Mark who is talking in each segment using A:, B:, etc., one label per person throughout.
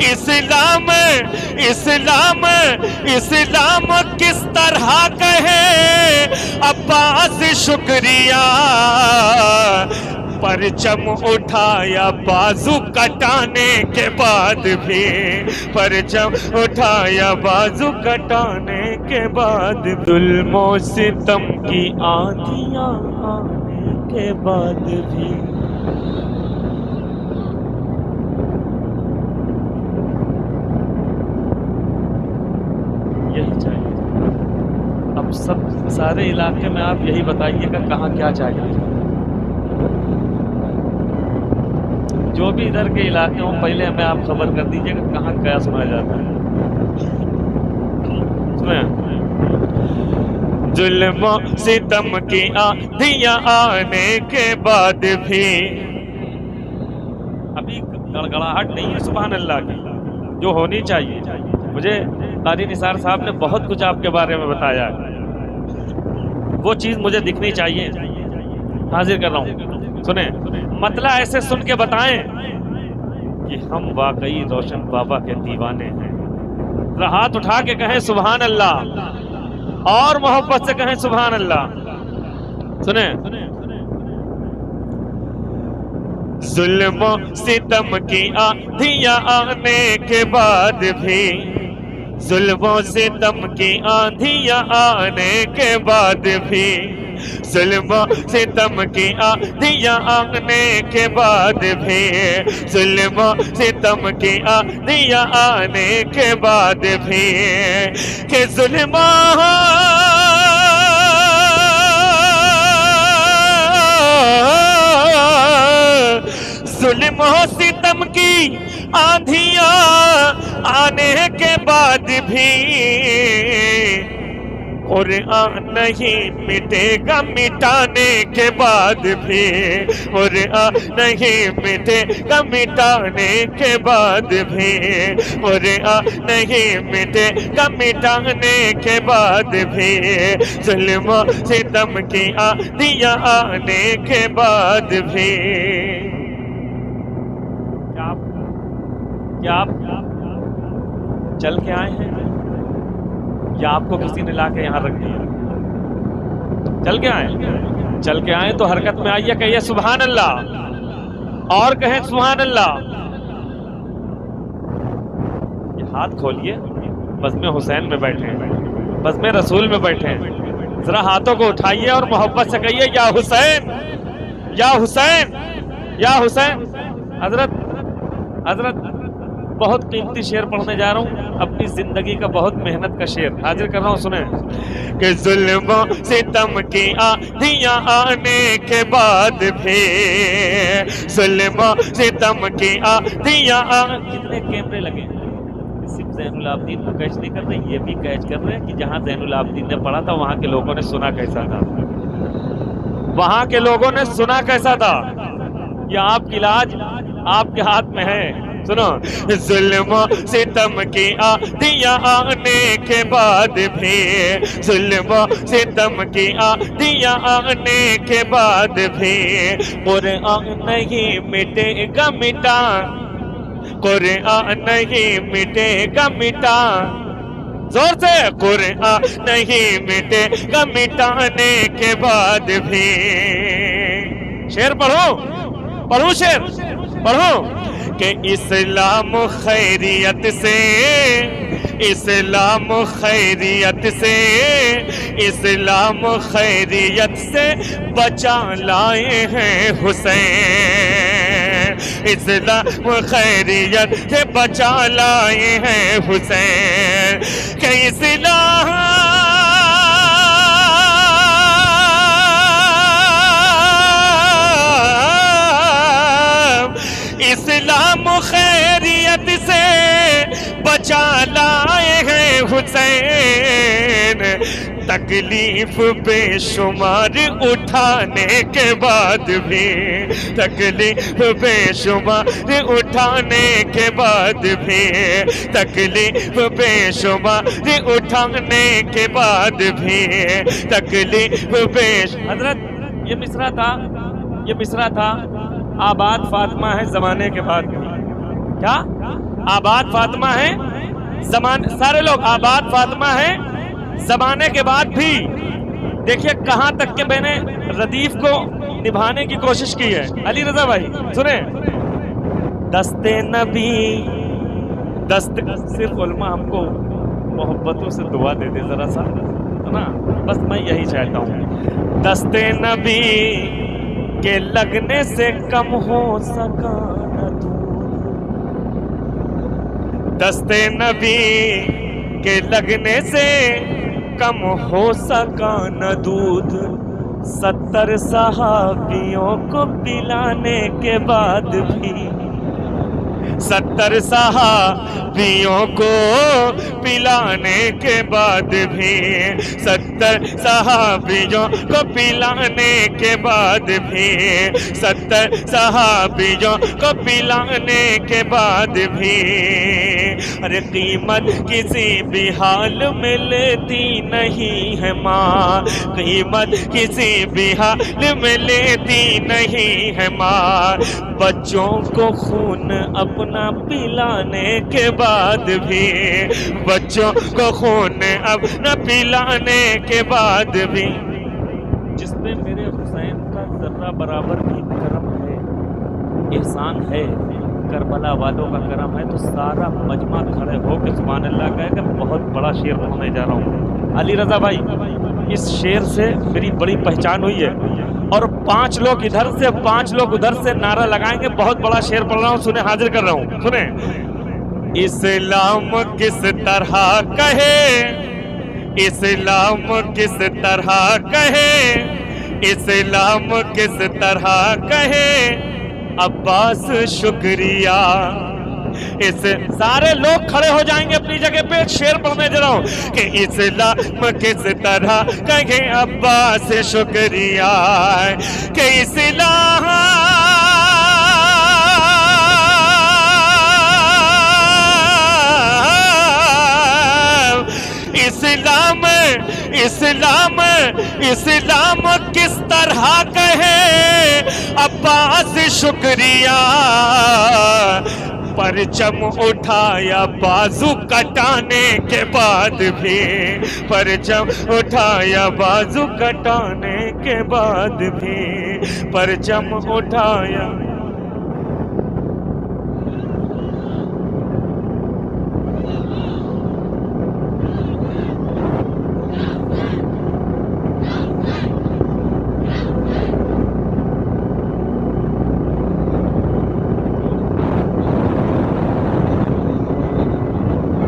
A: इस्लाम इस्लाम इस्लाम किस तरह कहे अब्बास शुक्रिया, परचम उठाया बाजू कटाने के बाद भी, परचम उठाया बाजू कटाने के बाद, जुल्मों सितम की आंधियां आने के बाद भी। यही चाहिए। अब सब सारे इलाके में आप यही बताइएगा कहाँ क्या चाहिए। जो भी इधर के इलाके हों पहले हमें आप खबर कर दीजिएगा कहाँ क्या सुना जाता है। जुल्मों सितम की आंधियां आने के बाद भी, अभी गड़गड़ाहट नहीं है सुभान अल्लाह की जो होनी चाहिए। मुझे कारी निसार साहब ने बहुत कुछ आपके बारे में बताया, वो चीज मुझे दिखनी चाहिए। हाजिर कर रहा हूँ, सुने मतलब ऐसे सुन के बताएं कि हम वाकई रोशन बाबा के दीवाने हैं। हाथ उठा के कहें सुभान अल्लाह और मोहब्बत से कहें सुभान अल्लाह। सुने, जुल्मों सितम की आंधियां आने के बाद भी, जुल्मों सितम की आंधियां आने के बाद भी, जुल्मों सितम की आंधियां आने के बाद भी, जुल्मों सितम की आंधियां आने के बाद भी, कि जुल्मों जुल्मों सितम की आंधियां आने के बाद भी, कुरान नहीं मिटेगा मिटाने के बाद भी, कुरान नहीं मिटेगा मिटाने के बाद भी, कुरान नहीं मिटेगा मिटाने के बाद भी, जुल्मों सितम की आंधियां आने के बाद भी। क्या आप चल के आए हैं या आपको किसी ने लाके यहाँ रख दिया? चल के आए, चल के आए तो हरकत में आइए, कहिए सुभान अल्लाह और कहें सुभान अल्लाह। ये हाथ खोलिए, बज़्म हुसैन में बैठे हैं, बज़्म रसूल में बैठे हैं, जरा हाथों को उठाइए और मोहब्बत से कहिए या हुसैन या हुसैन या हुसैन। हजरत हजरत बहुत कीमती शेर पढ़ने जा रहा हूँ, अपनी जिंदगी का बहुत मेहनत का शेर हाजिर कर रहा हूँ। सुने कि जुल्मों सितम की आंधियां आने के बाद भी, जुल्मों सितम की आंधियां। कितने कैमरे लगे, सिर्फ ज़ैनुल आबिदीन को कैच नहीं कर रहे, ये भी कैच कर रहे हैं कि जहाँ ज़ैनुल आबिदीन ने पढ़ा था वहाँ के लोगों ने सुना कैसा था, वहाँ के लोगों ने सुना कैसा था। ये आपकी इलाज आपके हाथ में है। सुनो, जुल्मों सितम की आंधियां आने के बाद भी, जुल्मों सितम की आंधियां आने के बाद भी, कुरान नहीं मिटेगा मिटा, कुरान नहीं मिटेगा मिटा, जोर से, कुरान नहीं मिटेगा मिटाने के बाद भी। शेर पढ़ो, पढ़ो शेर पढ़ो कि इस्लाम खैरियत से, इस्लाम खैरियत से, इस्लाम खैरियत से बचा लाए हैं हुसैन, इस्लाम खैरियत से बचा लाए हैं हुसैन, कि इस्लाम इस्लाम खैरियत से बचा लाए हैं हुसैन, तकलीफ बेशुमार उठाने के बाद भी, तकलीफ बेशुमार उठाने के बाद भी, तकलीफ बेशुमार उठाने के बाद भी, तकलीफ बेश। हजरत ये मिसरा था, ये मिसरा था, आबाद फातिमा है जमाने के बाद। क्या आबाद फातिमा है, जमान सारे लोग आबाद फातिमा है जमाने के बाद भी। देखिए कहां तक के मैंने रदीफ को निभाने की कोशिश की है। अली रजा भाई सुने, दस्ते नबी दस्ते, सिर्फ उल्मा हमको मोहब्बतों से दुआ दे दे जरा सा, है ना, बस मैं यही चाहता हूँ। दस्ते नबी के लगने से कम हो सका न दूध, दस्ते नबी के लगने से कम हो सका न दूध। 70 सहाबियों को पिलाने के बाद भी, 70 सहाबियों को पिलाने के बाद भी, 70 सहाबियों को पिलाने के बाद भी, 70 सहाबियों को पिलाने के बाद भी, अरे कीमत किसी भी हाल में लेती नहीं है माँ, कीमत किसी भी हाल में लेती नहीं है माँ। बच्चों को खून अपना पिलाने के बाद भी, बच्चों को खून अपना पिलाने के बाद भी, जिसपे मेरे हुसैन का जर्रा बराबर भी करम है, एहसान है, करबला वालों का करम है, तो सारा मजमा खड़े हो के सुभान अल्लाह कहेगा। बहुत बड़ा शेर बोलने जा रहा हूँ अली रजा भाई, इस शेर से मेरी बड़ी पहचान हुई है, और 5 लोग इधर से 5 लोग उधर से नारा लगाएंगे। बहुत बड़ा शेर पढ़ रहा हूँ, सुने, हाजिर कर रहा हूँ, सुने। इस्लाम किस तरह कहे, इस्लाम किस तरह कहे, इस्लाम किस तरह कहे, अब्बास शुक्रिया। इस सारे लोग खड़े हो जाएंगे अपनी जगह पे, शेर पढ़ने जा रहा हूं कि इस्लाम किस तरह कहे अब्बास शुक्रिया, कि इस्लाम इस्लाम इस्लाम इस्लाम किस तरह कहे अब्बास शुक्रिया, परचम उठाया बाजू कटाने के बाद भी, परचम उठाया बाजू कटाने के बाद भी, परचम उठाया।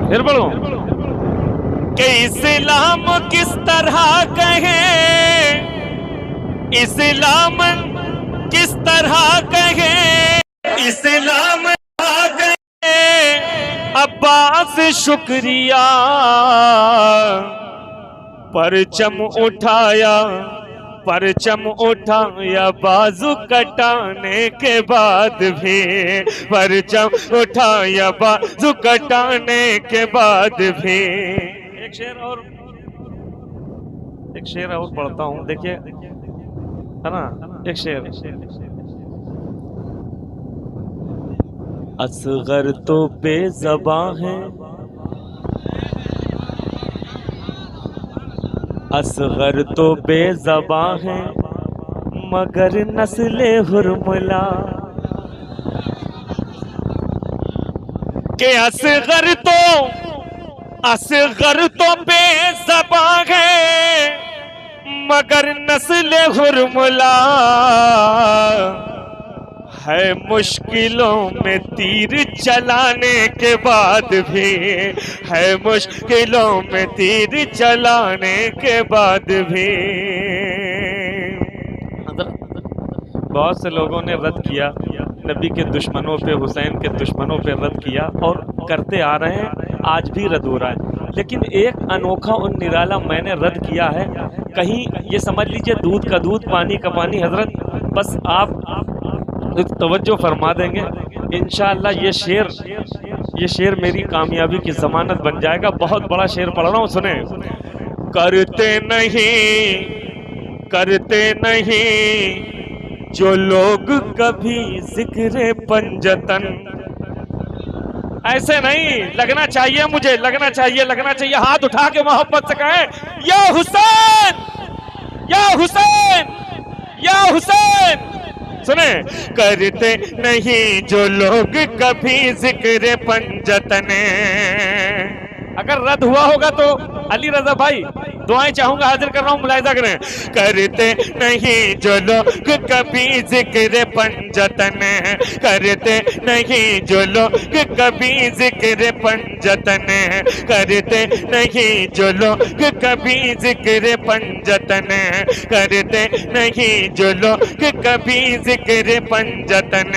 A: फिर बोलो कि इस्लाम किस तरह कहे, इस्लाम किस तरह कहे, इस्लाम कहे अब्बास शुक्रिया, परचम उठाया, परचम उठाया बाजू कटाने के बाद भी, परचम उठाया बाजू कटाने के बाद भी। एक शेर और पढ़ता हूं, देखिए, है ना, एक शेर। असगर तो बेज़बां है, असगर तो बेज़बां है, मगर नस्ले हुर्मुला, के असगर तो बेज़बां है, मगर नस्ले हुर्मुला, है मुश्किलों में तीर चलाने के बाद भी, है मुश्किलों में तीर चलाने के बाद भी। बहुत से लोगों ने रद्द किया, नबी के दुश्मनों पे, हुसैन के दुश्मनों पे रद्द किया, और करते आ रहे हैं, आज भी रद्द हो रहा है। लेकिन एक अनोखा और निराला मैंने रद्द किया है। कहीं ये समझ लीजिए दूध का दूध, पानी का पानी। हजरत बस आप तवज्जो फरमा देंगे, इंशाअल्लाह ये शेर मेरी कामयाबी की जमानत बन जाएगा। बहुत बड़ा शेर पढ़ रहा हूँ, सुने। करते नहीं जो लोग कभी जिक्र पंजतन, ऐसे नहीं लगना चाहिए, मुझे लगना चाहिए, लगना चाहिए। हाथ उठा के मोहब्बत से कहें या हुसैन, या हुसैन, या हुसैन। सुने, करते नहीं जो लोग कभी जिक्र पंजतने। अगर रद्द हुआ होगा तो अली रजा भाई दुआएं चाहूंगा, हाजिर कर रहा हूं, मुलाहिजा करें। करते नहीं जो लोग कभी जिक्र पंजतन, करते नहीं जो लोग कभी जिक्र पंजतन, करते नहीं जो लोग कभी जिक्र पंजतन, करते नहीं जो लोग कभी जिक्र पंजतन,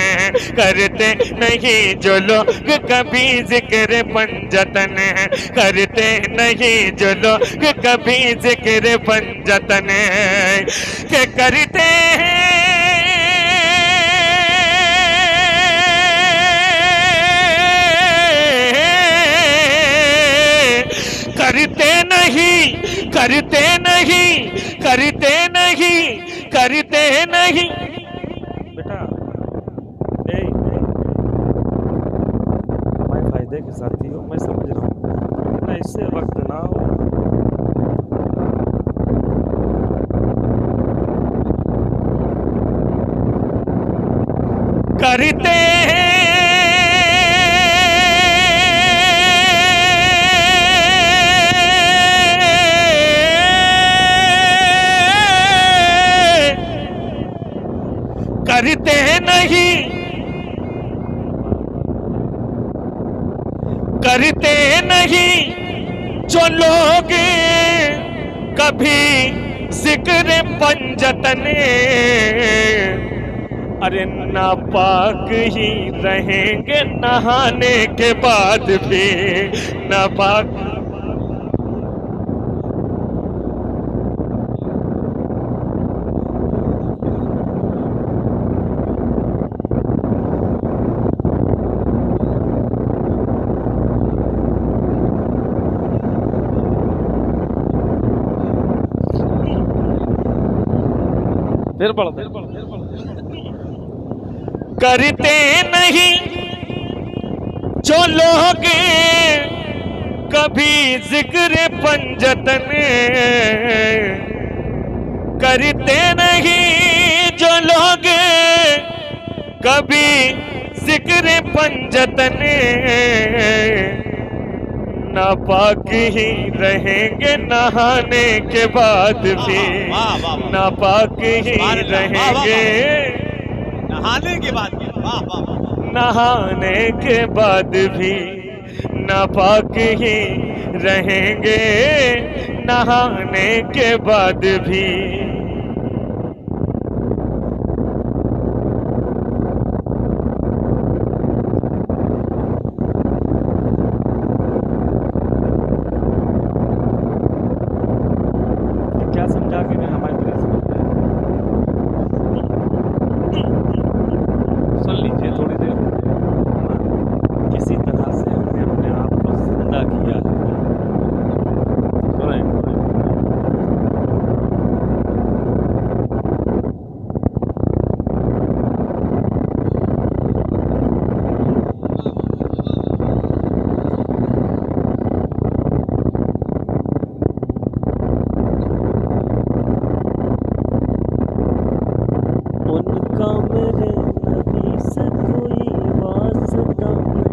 A: करते नहीं जो लोग कभी जिक्र पंजतन, करते नहीं जो लोग कभी जिक्र पंजतन के करते हैं। करते नहीं, करते नहीं, करते नहीं, करते नहीं। बेटा हमारे फायदे के साथ ही हो, मैं समझ रहा हूँ ना, इससे वक्त ना हो। करते हैं करते नहीं, करते नहीं जो लोग कभी जिक्र पंजतने। अरे नापाक ही रहेंगे नहाने के बाद भी, नापाक। फिर बढ़ करते नहीं जो लोग कभी जिक्र पंजतन, करते नहीं जो लोग कभी जिक्र पंजतन। नापाक ही रहेंगे नहाने के बाद भी, नापाक ही रहेंगे
B: नहाने के बाद भी,
A: नहाने के बाद भी, नापाक ही रहेंगे नहाने के बाद भी। क्या समझा कि मैं हमारे सुन लीजिए थोड़ी देर। किसी तरह से हमने अपने आप को जिंदा किया है। उनका मेरे नबी से कोई वास्ता नहीं।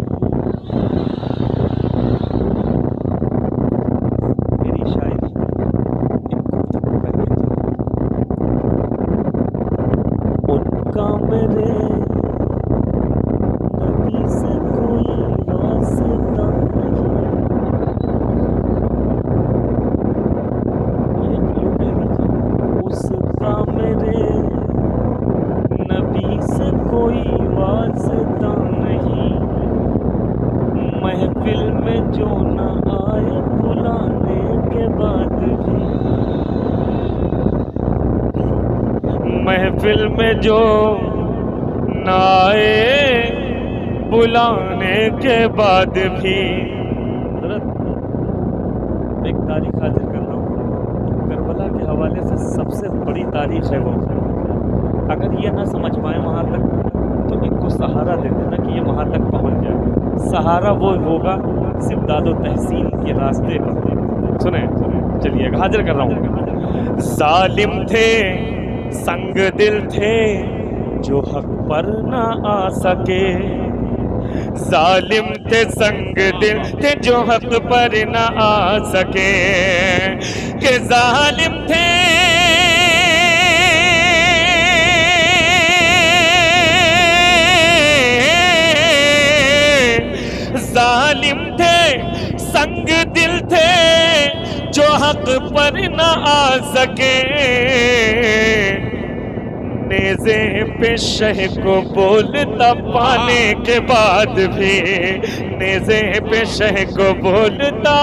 A: मेरी शायरी उनका मेरे नबी से कोई वास्ता नहीं। उसका मेरे नबी से कोई वास्ता नहीं। महफिल में जो न आए बुलाने के बाद भी, महफिल में जो न आए बुलाने के बाद भी। एक तारीख हाजिर कर रहा हूँ, करबला के हवाले से सबसे बड़ी तारीख है वो। अगर ये ना समझ पाए वहाँ तक तो इनको सहारा दे देना कि ये वहाँ तक पहुँच जाए। सहारा वो होगा सिर्फ दादो तहसीन के रास्ते पर। सुने, चलिए हाजिर कर रहा हूं। जालिम थे संग दिल थे जो हक पर ना आ सके, जालिम थे संग दिल थे जो हक पर ना आ सके, के जालिम थे जालिम थे संग दिल थे जो हक पर न आ सके, नेज़े पे शह को बोलता पाने के बाद भी, नेज़े पे शह को बोलता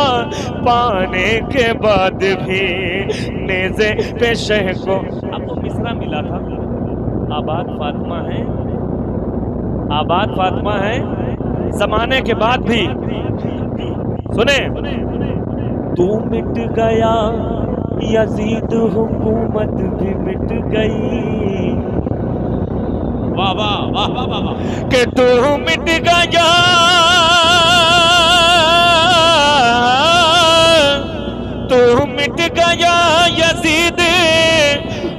A: पाने के बाद भी, नेज़े पे शह को। अब वो मिसरा मिला था, आबाद फातिमा है, आबाद फातिमा है जमाने के बाद भी। सुने, तू मिट गया यजीद हुकूमत भी मिट गई,
B: वाह वाह वाह वाह वाह वाह।
A: कि तू मिट गया, तू मिट गया यजीद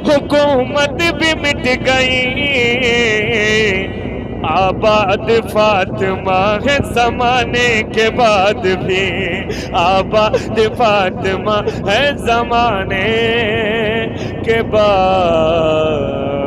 A: हुकूमत भी मिट गई, आबाद फातिमा है जमाने के बाद भी, आबाद फातिमा है जमाने के बाद।